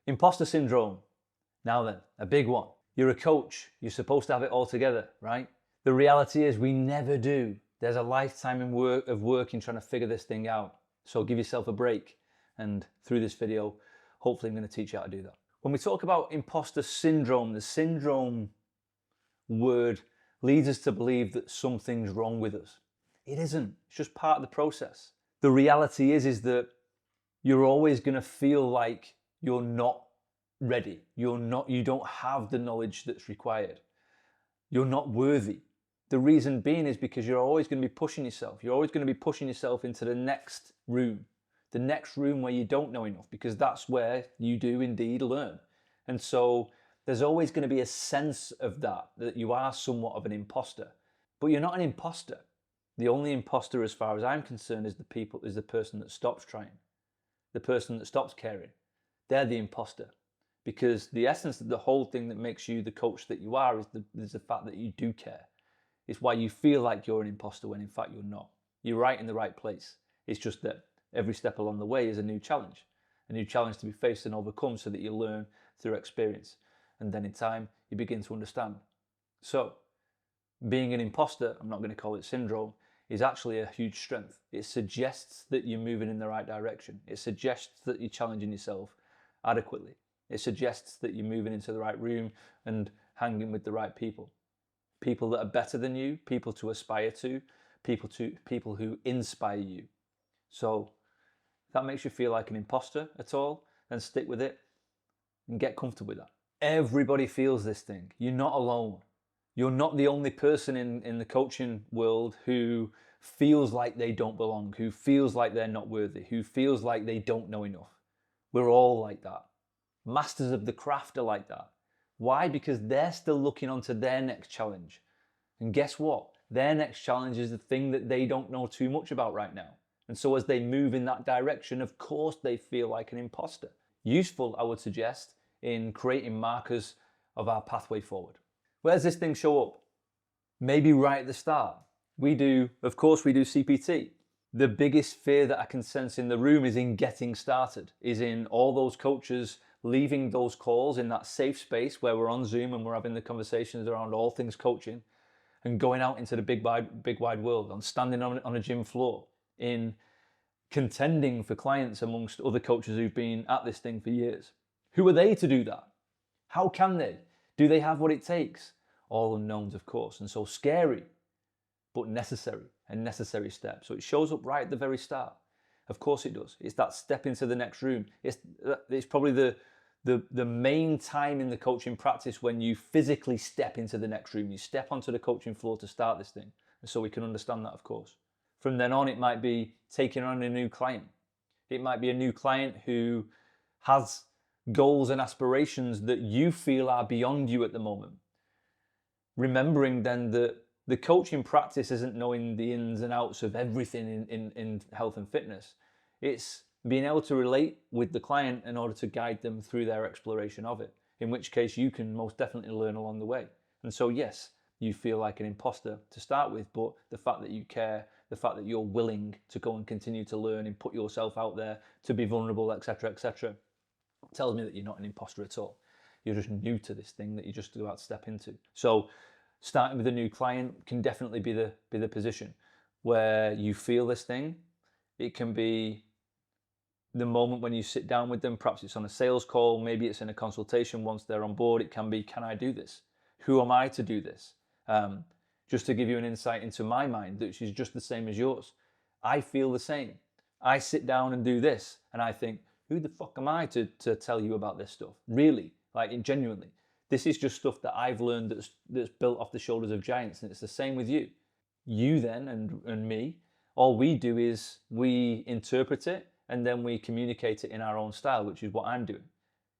Imposter syndrome. Now then, a big one. You're a coach. You're supposed to have it all together, right? The reality is we never do. There's a lifetime of work in trying to figure this thing out. So give yourself a break. And through this video, hopefully I'm going to teach you how to do that. When we talk about imposter syndrome, the syndrome word leads us to believe that something's wrong with us. It isn't. It's just part of the process. The reality is that you're always going to feel like you're not ready. You don't have the knowledge that's required. You're not worthy. The reason being is because you're always going to be pushing yourself. You're always going to be pushing yourself into the next room where you don't know enough, because that's where you do indeed learn. And so there's always going to be a sense of that you are somewhat of an imposter. But you're not an imposter. The only imposter, as far as I'm concerned, is the person that stops trying, the person that stops caring. They're the imposter, because the essence of the whole thing that makes you the coach that you are is the fact that you do care. It's why you feel like you're an imposter when in fact you're not. You're right in the right place. It's just that every step along the way is a new challenge to be faced and overcome, so that you learn through experience. And then in time, you begin to understand. So being an imposter, I'm not going to call it syndrome, is actually a huge strength. It suggests that you're moving in the right direction. It suggests that you're challenging yourself adequately. It suggests that you're moving into the right room and hanging with the right people. People that are better than you, people to aspire to, people who inspire you. So if that makes you feel like an imposter at all, then stick with it and get comfortable with that. Everybody feels this thing. You're not alone. You're not the only person in the coaching world who feels like they don't belong, who feels like they're not worthy, who feels like they don't know enough. We're all like that. Masters of the craft are like that. Why? Because they're still looking onto their next challenge. And guess what? Their next challenge is the thing that they don't know too much about right now. And so as they move in that direction, of course they feel like an imposter. Useful, I would suggest, in creating markers of our pathway forward. Where does this thing show up? Maybe right at the start. Of course we do CPT. The biggest fear that I can sense in the room is in getting started, is in all those coaches leaving those calls in that safe space where we're on Zoom and we're having the conversations around all things coaching, and going out into the big wide world, on standing on a gym floor, in contending for clients amongst other coaches who've been at this thing for years. Who are they to do that? How can they? Do they have what it takes? All unknowns, of course, and so scary, but necessary, a necessary step. So it shows up right at the very start. Of course it does. It's that step into the next room. It's probably the main time in the coaching practice when you physically step into the next room. You step onto the coaching floor to start this thing. And so we can understand that, of course. From then on, it might be taking on a new client. It might be a new client who has goals and aspirations that you feel are beyond you at the moment. Remembering then that the coaching practice isn't knowing the ins and outs of everything in health and fitness. It's being able to relate with the client in order to guide them through their exploration of it, in which case you can most definitely learn along the way. And so yes, you feel like an imposter to start with, but the fact that you care, the fact that you're willing to go and continue to learn and put yourself out there to be vulnerable, etc., tells me that you're not an imposter at all. You're just new to this thing that you're just about to step into. So starting with a new client can definitely be the position where you feel this thing. It can be the moment when you sit down with them. Perhaps it's on a sales call, maybe it's in a consultation once they're on board. It can be, can I do this? Who am I to do this? Just to give you an insight into my mind, which is just the same as yours. I feel the same. I sit down and do this and I think, who the fuck am I to tell you about this stuff? Really, like genuinely. This is just stuff that I've learned that's built off the shoulders of giants, and it's the same with you. You then and me, all we do is we interpret it and then we communicate it in our own style, which is what I'm doing.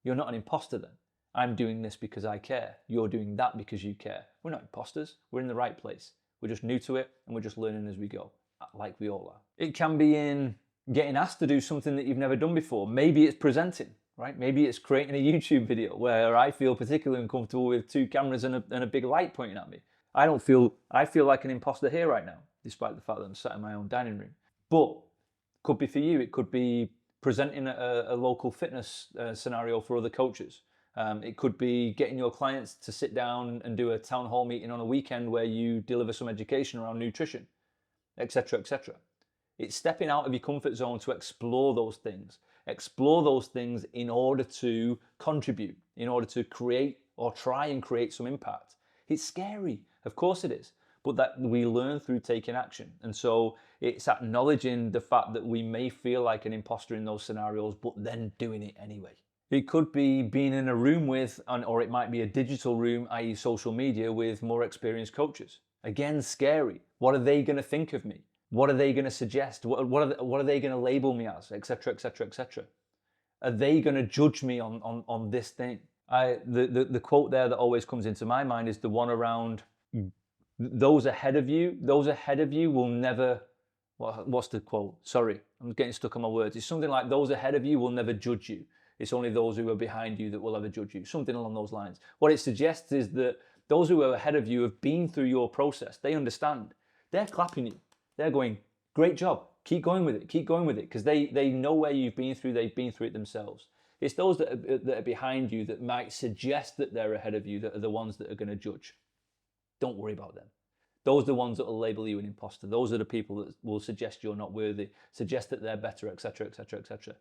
You're not an imposter then. I'm doing this because I care. You're doing that because you care. We're not imposters. We're in the right place. We're just new to it and we're just learning as we go, like we all are. It can be in getting asked to do something that you've never done before. Maybe it's presenting, right? Maybe it's creating a YouTube video where I feel particularly uncomfortable with two cameras and a big light pointing at me. I feel like an imposter here right now, despite the fact that I'm sat in my own dining room. But could be for you, it could be presenting a local fitness scenario for other coaches. It could be getting your clients to sit down and do a town hall meeting on a weekend where you deliver some education around nutrition, etc., etc. It's stepping out of your comfort zone to explore those things. Explore those things in order to contribute, in order to create or try and create some impact. It's scary, of course it is, but that we learn through taking action. And so it's acknowledging the fact that we may feel like an imposter in those scenarios, but then doing it anyway. It could be being in a room with, or it might be a digital room, i.e. social media, with more experienced coaches. Again, scary. What are they going to think of me? What are they going to suggest? What are they going to label me as, etc., etc., etc.? Are they going to judge me on this thing? The quote there that always comes into my mind is the one around those ahead of you will never, what's the quote? Sorry, I'm getting stuck on my words. It's something like, those ahead of you will never judge you. It's only those who are behind you that will ever judge you. Something along those lines. What it suggests is that those who are ahead of you have been through your process. They understand. They're clapping you. They're going, great job. Keep going with it. Keep going with it. Because they know where you've been through. They've been through it themselves. It's those that are behind you that might suggest that they're ahead of you that are the ones that are going to judge. Don't worry about them. Those are the ones that will label you an imposter. Those are the people that will suggest you're not worthy, suggest that they're better, etc., etc., etc.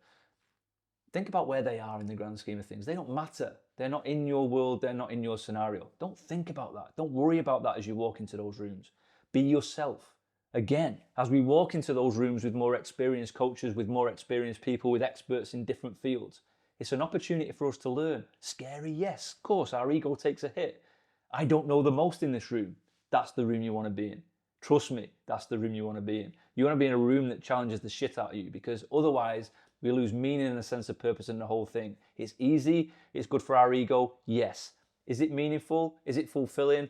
Think about where they are in the grand scheme of things. They don't matter. They're not in your world. They're not in your scenario. Don't think about that. Don't worry about that as you walk into those rooms. Be yourself. Again, as we walk into those rooms with more experienced coaches, with more experienced people, with experts in different fields, it's an opportunity for us to learn. Scary, yes, of course, our ego takes a hit. I don't know the most in this room. That's the room you want to be in. Trust me, that's the room you want to be in. You want to be in a room that challenges the shit out of you, because otherwise we lose meaning and a sense of purpose in the whole thing. It's easy, it's good for our ego, yes. Is it meaningful? Is it fulfilling?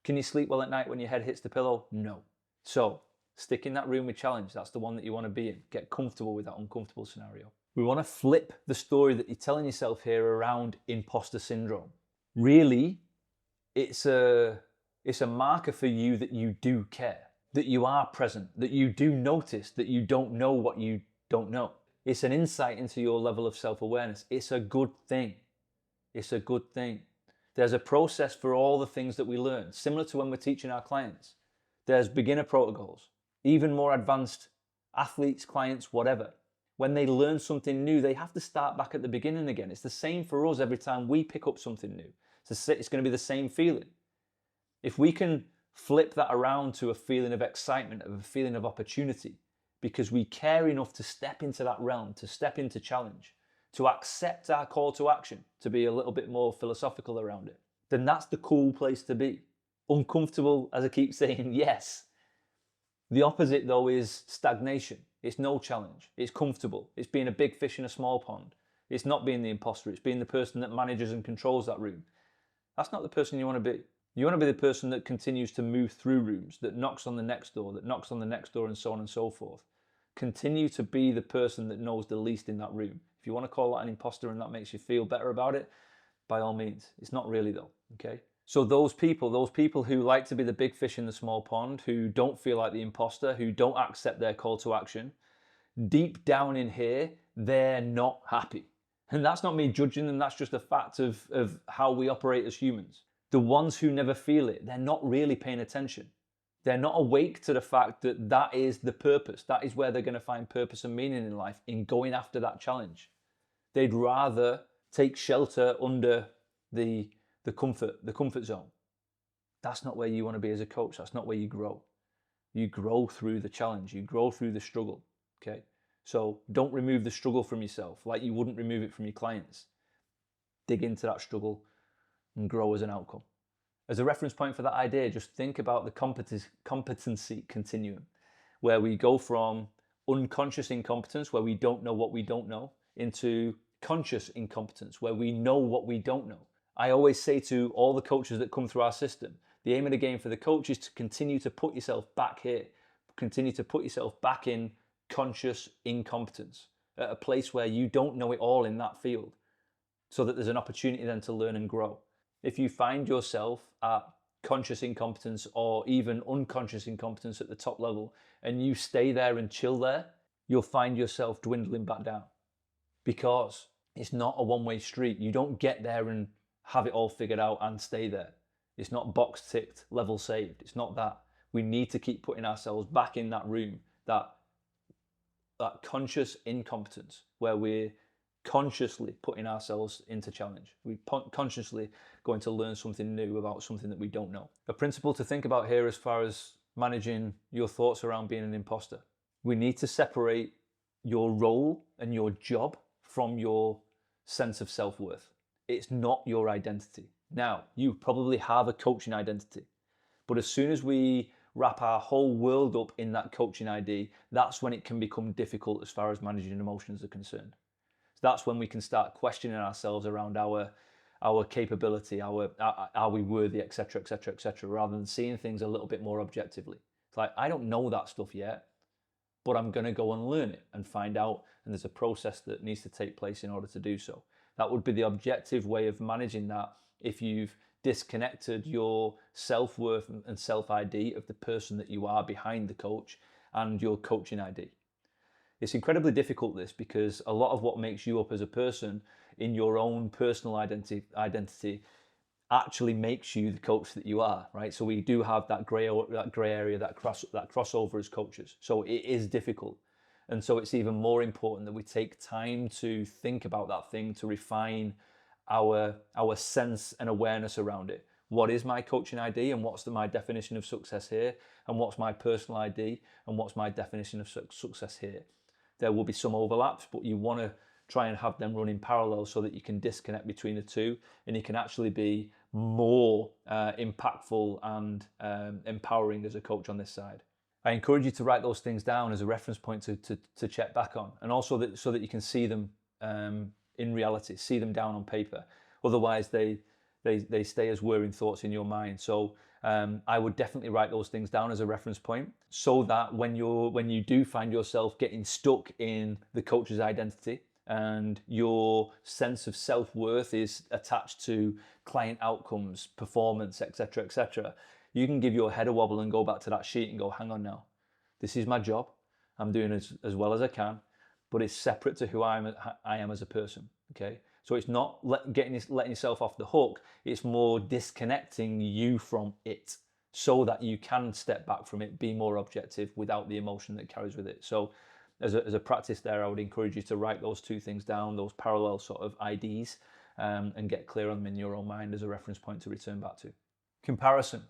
Can you sleep well at night when your head hits the pillow? No. So stick in that room with challenge. That's the one that you want to be in. Get comfortable with that uncomfortable scenario. We want to flip the story that you're telling yourself here around imposter syndrome. Really, it's a marker for you that you do care, that you are present, that you do notice, that you don't know what you don't know. It's an insight into your level of self-awareness. It's a good thing. It's a good thing. There's a process for all the things that we learn, similar to when we're teaching our clients. There's beginner protocols, even more advanced athletes, clients, whatever. When they learn something new, they have to start back at the beginning again. It's the same for us every time we pick up something new. It's going to be the same feeling. If we can flip that around to a feeling of excitement, of a feeling of opportunity, because we care enough to step into that realm, to step into challenge, to accept our call to action, to be a little bit more philosophical around it, then that's the cool place to be. Uncomfortable, as I keep saying, yes. The opposite, though, is stagnation. It's no challenge. It's comfortable. It's being a big fish in a small pond. It's not being the imposter. It's being the person that manages and controls that room. That's not the person you want to be. You want to be the person that continues to move through rooms, that knocks on the next door, that knocks on the next door, and so on and so forth. Continue to be the person that knows the least in that room. If you want to call that an imposter and that makes you feel better about it, by all means. It's not really though, okay? So those people who like to be the big fish in the small pond, who don't feel like the imposter, who don't accept their call to action, deep down in here, they're not happy. And that's not me judging them, that's just a fact of how we operate as humans. The ones who never feel it, they're not really paying attention. They're not awake to the fact that that is the purpose. That is where they're going to find purpose and meaning in life, in going after that challenge. They'd rather take shelter under the comfort zone. That's not where you want to be as a coach. That's not where you grow. You grow through the challenge. You grow through the struggle, okay? So don't remove the struggle from yourself like you wouldn't remove it from your clients. Dig into that struggle and grow as an outcome. As a reference point for that idea, just think about the competency continuum, where we go from unconscious incompetence, where we don't know what we don't know, into conscious incompetence, where we know what we don't know. I always say to all the coaches that come through our system, the aim of the game for the coach is to continue to put yourself back here, continue to put yourself back in conscious incompetence, at a place where you don't know it all in that field, so that there's an opportunity then to learn and grow. If you find yourself at conscious incompetence or even unconscious incompetence at the top level, and you stay there and chill there, you'll find yourself dwindling back down. because it's not a one-way street. You don't get there and have it all figured out and stay there. It's not box ticked, level saved. It's not that. We need to keep putting ourselves back in that room, that conscious incompetence where we're consciously putting ourselves into challenge. We're consciously going to learn something new about something that we don't know. A principle to think about here as far as managing your thoughts around being an imposter. We need to separate your role and your job from your sense of self-worth. It's not your identity. Now, you probably have a coaching identity, but as soon as we wrap our whole world up in that coaching ID, that's when it can become difficult as far as managing emotions are concerned. So that's when we can start questioning ourselves around our capability, are we worthy, etc., etc., etc., rather than seeing things a little bit more objectively. It's like, I don't know that stuff yet, but I'm going to go and learn it and find out, and there's a process that needs to take place in order to do so. That would be the objective way of managing that if you've disconnected your self-worth and self-ID of the person that you are behind the coach and your coaching ID. It's incredibly difficult, this, because a lot of what makes you up as a person in your own personal identity actually makes you the coach that you are, right? So we do have that gray area, that crossover as coaches. So it is difficult. And so it's even more important that we take time to think about that thing, to refine our sense and awareness around it. What is my coaching ID, and what's my definition of success here? And what's my personal ID, and what's my definition of success here? There will be some overlaps, but you want to try and have them run in parallel so that you can disconnect between the two, and you can actually be more impactful and empowering as a coach on this side. I encourage you to write those things down as a reference point to check back on, and also so that you can see them in reality, see them down on paper. Otherwise, they stay as whirring thoughts in your mind. So I would definitely write those things down as a reference point, so that when you do find yourself getting stuck in the coach's identity and your sense of self-worth is attached to client outcomes, performance, etc., etc., you can give your head a wobble and go back to that sheet and go, hang on now, this is my job. I'm doing as well as I can, but it's separate to who I am as a person, okay? So it's not letting yourself off the hook, it's more disconnecting you from it so that you can step back from it, be more objective without the emotion that carries with it. So as a practice there, I would encourage you to write those two things down, those parallel sort of IDs, and get clear on them in your own mind as a reference point to return back to. Comparison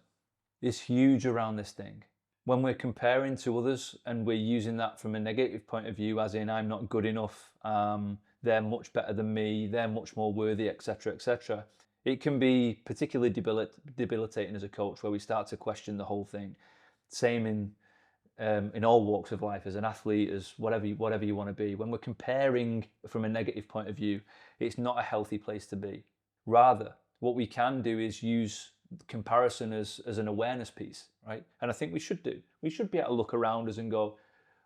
is huge around this thing. When we're comparing to others and we're using that from a negative point of view, as in I'm not good enough, they're much better than me, they're much more worthy, etc., etc., it can be particularly debilitating as a coach, where we start to question the whole thing. Same in all walks of life, as an athlete, as whatever you want to be. When we're comparing from a negative point of view, it's not a healthy place to be. Rather, what we can do is use comparison as an awareness piece, right? And I think we should do. We should be able to look around us and go,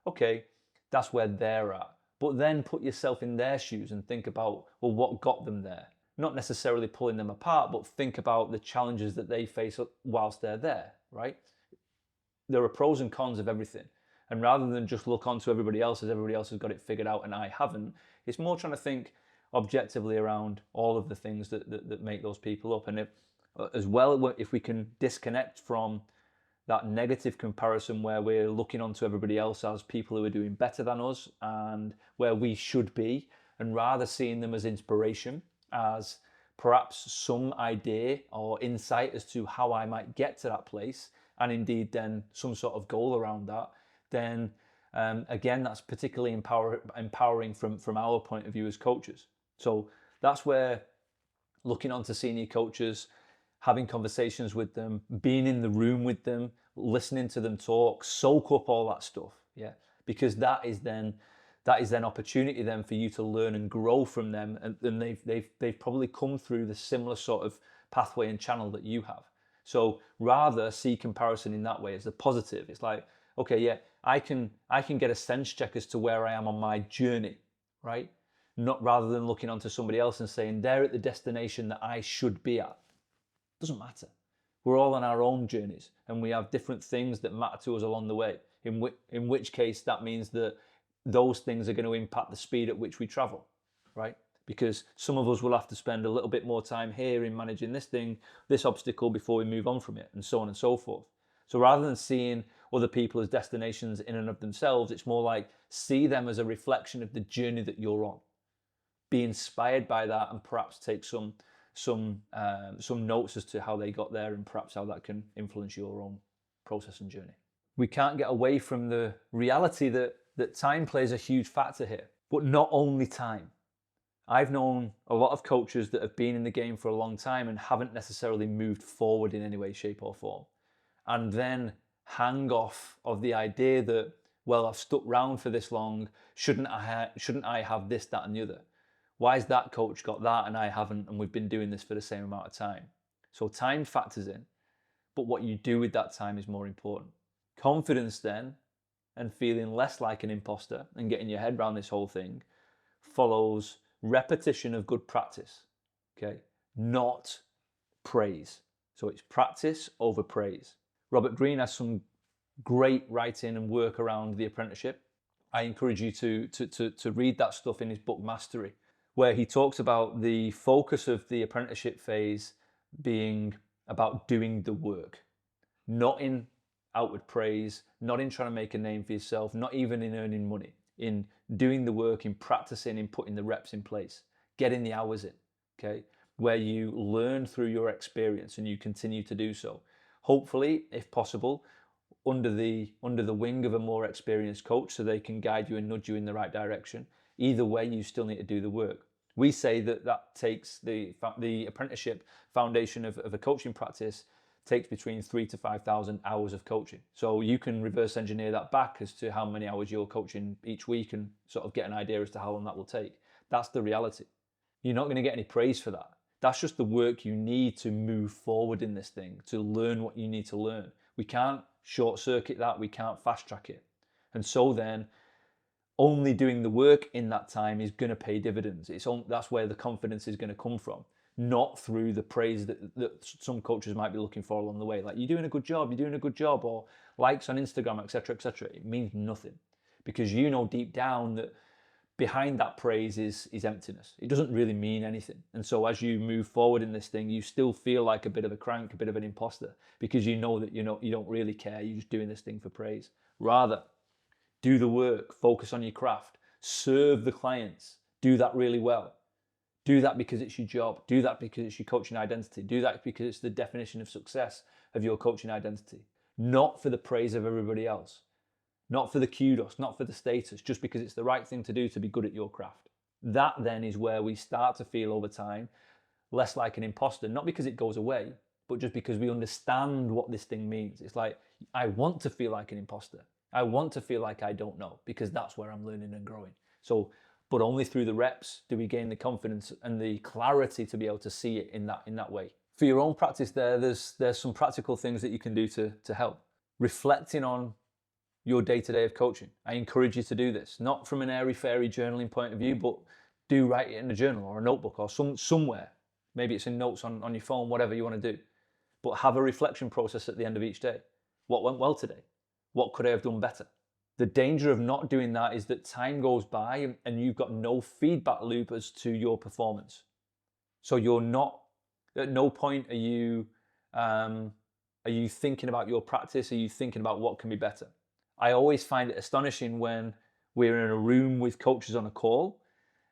okay, that's where they're at. But then put yourself in their shoes and think about, well, what got them there? Not necessarily pulling them apart, but think about the challenges that they face whilst they're there, right? There are pros and cons of everything. And rather than just look onto everybody else as everybody else has got it figured out and I haven't, it's more trying to think objectively around all of the things that make those people up. And as well, if we can disconnect from that negative comparison where we're looking onto everybody else as people who are doing better than us and where we should be, and rather seeing them as inspiration, as perhaps some idea or insight as to how I might get to that place, and indeed then some sort of goal around that, then again, that's particularly empowering from our point of view as coaches. So that's where looking onto senior coaches, having conversations with them, being in the room with them, listening to them talk, soak up all that stuff, yeah, because that is then opportunity then for you to learn and grow from them, and they've probably come through the similar sort of pathway and channel that you have. So rather see comparison in that way as a positive. It's like, okay, yeah, I can get a sense check as to where I am on my journey, right? Not rather than looking onto somebody else and saying they're at the destination that I should be at. Doesn't matter. We're all on our own journeys, and we have different things that matter to us along the way. In which case, that means that those things are going to impact the speed at which we travel. right? Because some of us will have to spend a little bit more time here in managing this thing, this obstacle before we move on from it, and so on and so forth. So rather than seeing other people as destinations in and of themselves, it's more like see them as a reflection of the journey that you're on. Be inspired by that, and perhaps take some notes as to how they got there, and perhaps how that can influence your own process and journey. We can't get away from the reality that time plays a huge factor here, but not only time. I've known a lot of coaches that have been in the game for a long time and haven't necessarily moved forward in any way, shape or form, and then hang off of the idea that, well, I've stuck around for this long, shouldn't I have this, that and the other? Why has that coach got that and I haven't, and we've been doing this for the same amount of time? So time factors in, but what you do with that time is more important. Confidence then, and feeling less like an imposter and getting your head around this whole thing, follows repetition of good practice, okay? Not praise. So it's practice over praise. Robert Greene has some great writing and work around the apprenticeship. I encourage you to read that stuff in his book Mastery, where he talks about the focus of the apprenticeship phase being about doing the work, not in outward praise, not in trying to make a name for yourself, not even in earning money, in doing the work, in practicing, in putting the reps in place, getting the hours in, okay? Where you learn through your experience and you continue to do so. Hopefully, if possible, under the wing of a more experienced coach, so they can guide you and nudge you in the right direction. Either way, you still need to do the work. We say that takes the apprenticeship foundation of a coaching practice takes between 3,000 to 5,000 hours of coaching. So you can reverse engineer that back as to how many hours you're coaching each week and sort of get an idea as to how long that will take. That's the reality. You're not going to get any praise for that. That's just the work you need to move forward in this thing, to learn what you need to learn. We can't short circuit that, we can't fast track it. And so then, only doing the work in that time is going to pay dividends. That's where the confidence is going to come from, not through the praise that some coaches might be looking for along the way. Like, you're doing a good job, or likes on Instagram, etc., etc. It means nothing, because you know deep down that behind that praise is emptiness. It doesn't really mean anything. And so as you move forward in this thing, you still feel like a bit of a crank, a bit of an imposter, because you know that you don't really care. You're just doing this thing for praise. Rather, do the work, focus on your craft, serve the clients, do that really well. Do that because it's your job. Do that because it's your coaching identity. Do that because it's the definition of success of your coaching identity. Not for the praise of everybody else. Not for the kudos, not for the status, just because it's the right thing to do to be good at your craft. That then is where we start to feel over time less like an imposter, not because it goes away, but just because we understand what this thing means. It's like, I want to feel like an imposter. I want to feel like I don't know, because that's where I'm learning and growing. So, but only through the reps do we gain the confidence and the clarity to be able to see it in that way. For your own practice there's some practical things that you can do to help. Reflecting on your day-to-day of coaching. I encourage you to do this, not from an airy-fairy journaling point of view, but do write it in a journal or a notebook or somewhere. Maybe it's in notes on your phone, whatever you want to do. But have a reflection process at the end of each day. What went well today? What could I have done better? The danger of not doing that is that time goes by and you've got no feedback loop as to your performance. So you're not, at no point are you thinking about your practice? Are you thinking about what can be better? I always find it astonishing when we're in a room with coaches on a call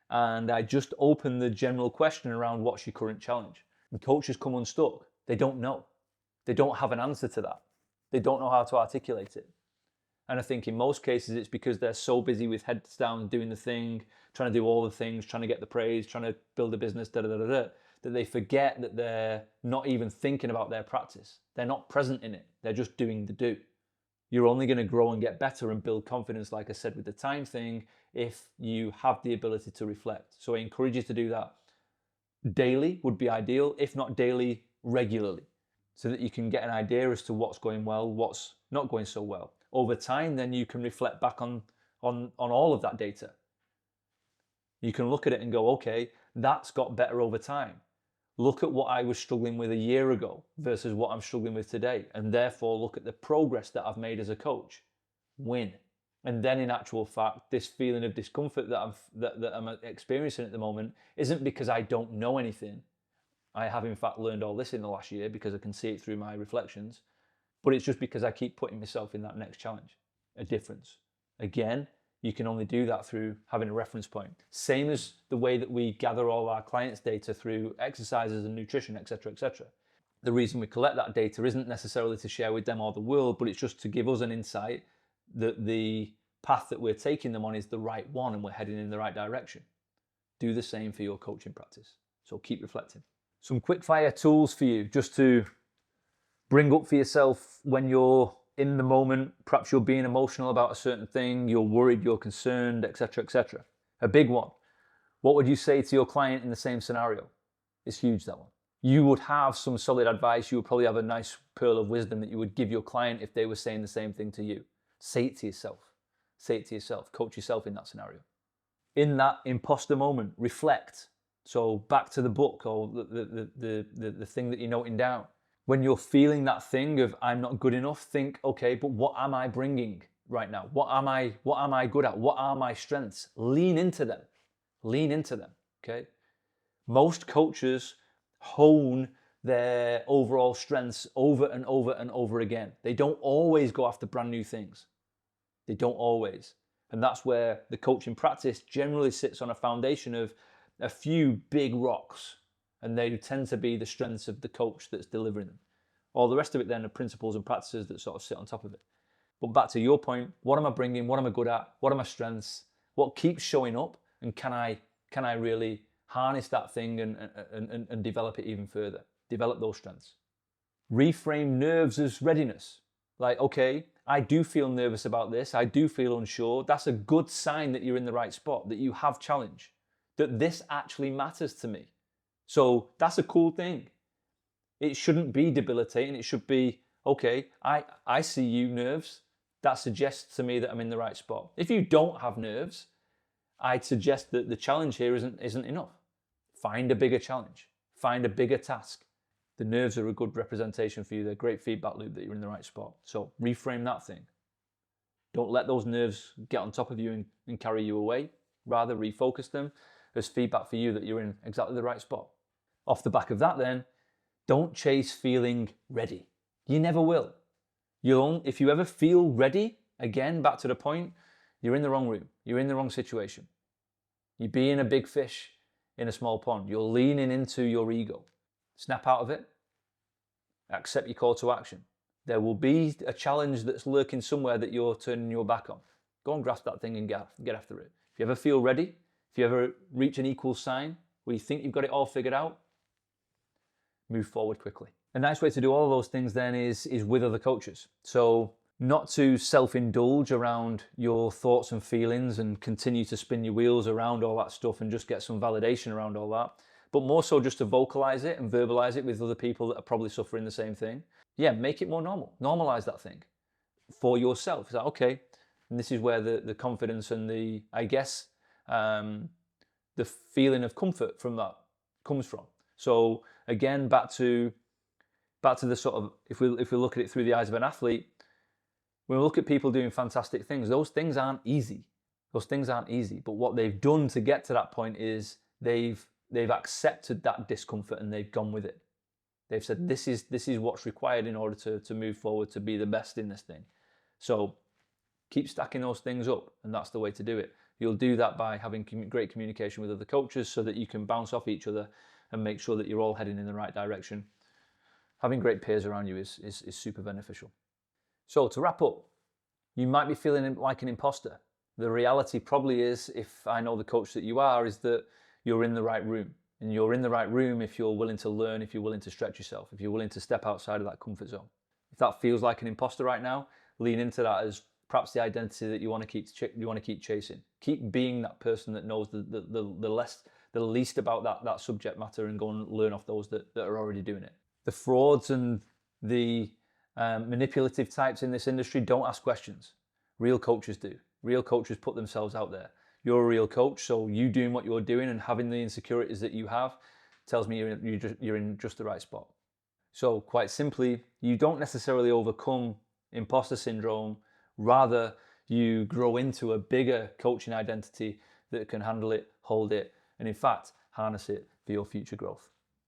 and I just open the general question around what's your current challenge. And coaches come unstuck. They don't know. They don't have an answer to that. They don't know how to articulate it. And I think in most cases it's because they're so busy with heads down, doing the thing, trying to do all the things, trying to get the praise, trying to build a business, that they forget that they're not even thinking about their practice. They're not present in it. They're just doing the do. You're only going to grow and get better and build confidence, like I said with the time thing, if you have the ability to reflect. So I encourage you to do that. Daily would be ideal, if not daily, regularly, so that you can get an idea as to what's going well, what's not going so well. Over time, then you can reflect back on all of that data. You can look at it and go, okay, that's got better over time. Look at what I was struggling with a year ago versus what I'm struggling with today, and therefore look at the progress that I've made as a coach. Win. And then in actual fact, this feeling of discomfort that I'm experiencing at the moment isn't because I don't know anything. I have in fact learned all this in the last year because I can see it through my reflections, but it's just because I keep putting myself in that next challenge, a difference. Again, you can only do that through having a reference point. Same as the way that we gather all our clients' data through exercises and nutrition, etc., etc. The reason we collect that data isn't necessarily to share with them or the world, but it's just to give us an insight that the path that we're taking them on is the right one and we're heading in the right direction. Do the same for your coaching practice. So keep reflecting. Some quick fire tools for you just to bring up for yourself when you're in the moment. Perhaps you're being emotional about a certain thing, you're worried, you're concerned, etc., etc. A big one. What would you say to your client in the same scenario? It's huge, that one. You would have some solid advice. You would probably have a nice pearl of wisdom that you would give your client if they were saying the same thing to you. Say it to yourself. Say it to yourself. Coach yourself in that scenario. In that imposter moment, reflect. So back to the book or the thing that you're noting down. When you're feeling that thing of I'm not good enough, think, okay, but what am I bringing right now? What am I good at? What are my strengths? Lean into them. Lean into them, okay? Most coaches hone their overall strengths over and over and over again. They don't always go after brand new things. They don't always. And that's where the coaching practice generally sits on a foundation of a few big rocks, and they tend to be the strengths of the coach that's delivering them. All the rest of it then are principles and practices that sort of sit on top of it. But back to your point, what am I bringing? What am I good at? What are my strengths? What keeps showing up? And can I really harness that thing and develop it even further? Develop those strengths. Reframe nerves as readiness. Like, okay, I do feel nervous about this. I do feel unsure. That's a good sign that you're in the right spot, that you have challenge, that this actually matters to me. So that's a cool thing. It shouldn't be debilitating. It should be, okay, I see you, nerves. That suggests to me that I'm in the right spot. If you don't have nerves, I'd suggest that the challenge here isn't enough. Find a bigger challenge. Find a bigger task. The nerves are a good representation for you. They're a great feedback loop that you're in the right spot. So reframe that thing. Don't let those nerves get on top of you and carry you away. Rather refocus them as feedback for you that you're in exactly the right spot. Off the back of that then, don't chase feeling ready. You never will. If you ever feel ready, again, back to the point, you're in the wrong room. You're in the wrong situation. You're being a big fish in a small pond. You're leaning into your ego. Snap out of it. Accept your call to action. There will be a challenge that's lurking somewhere that you're turning your back on. Go and grasp that thing and get after it. If you ever feel ready, if you ever reach an equal sign where you think you've got it all figured out, move forward quickly. A nice way to do all of those things then is with other coaches. So not to self-indulge around your thoughts and feelings and continue to spin your wheels around all that stuff and just get some validation around all that, but more so just to vocalize it and verbalize it with other people that are probably suffering the same thing. Yeah, make it more normal. Normalize that thing for yourself. It's like, okay, and this is where the confidence and the, I guess, the feeling of comfort from that comes from. So again, back to the sort of, if we look at it through the eyes of an athlete, when we look at people doing fantastic things, those things aren't easy. Those things aren't easy. But what they've done to get to that point is they've accepted that discomfort and they've gone with it. They've said, this is what's required in order to move forward, to be the best in this thing. So keep stacking those things up, and that's the way to do it. You'll do that by having great communication with other coaches so that you can bounce off each other and make sure that you're all heading in the right direction. Having great peers around you is super beneficial. So to wrap up, you might be feeling like an imposter. The reality probably is, if I know the coach that you are, is that you're in the right room. And you're in the right room if you're willing to learn, if you're willing to stretch yourself, if you're willing to step outside of that comfort zone. If that feels like an imposter right now, lean into that as perhaps the identity that you want to keep chasing. Keep being that person that knows the least about that subject matter, and go and learn off those that are already doing it. The frauds and the manipulative types in this industry don't ask questions. Real coaches do. Real coaches put themselves out there. You're a real coach, so you doing what you're doing and having the insecurities that you have tells me you're in just the right spot. So quite simply, you don't necessarily overcome imposter syndrome. Rather, you grow into a bigger coaching identity that can handle it, hold it, and in fact, harness it for your future growth.